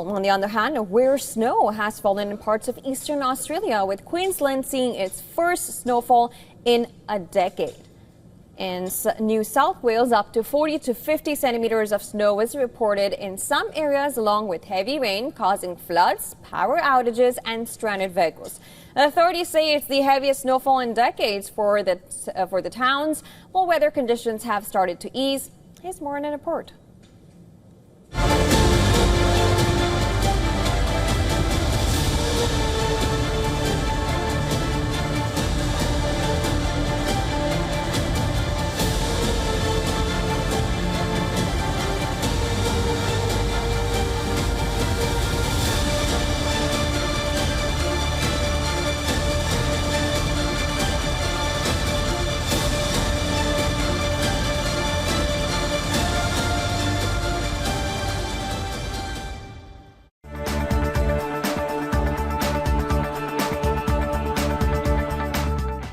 Well, on the other hand, where snow has fallen in parts of eastern Australia, with Queensland seeing its first snowfall in a decade. In New South Wales, up to 40 to 50 centimeters of snow was reported in some areas, along with heavy rain causing floods, power outages and stranded vehicles. Authorities say it's the heaviest snowfall in decades for the towns, while weather conditions have started to ease. Here's more in a report.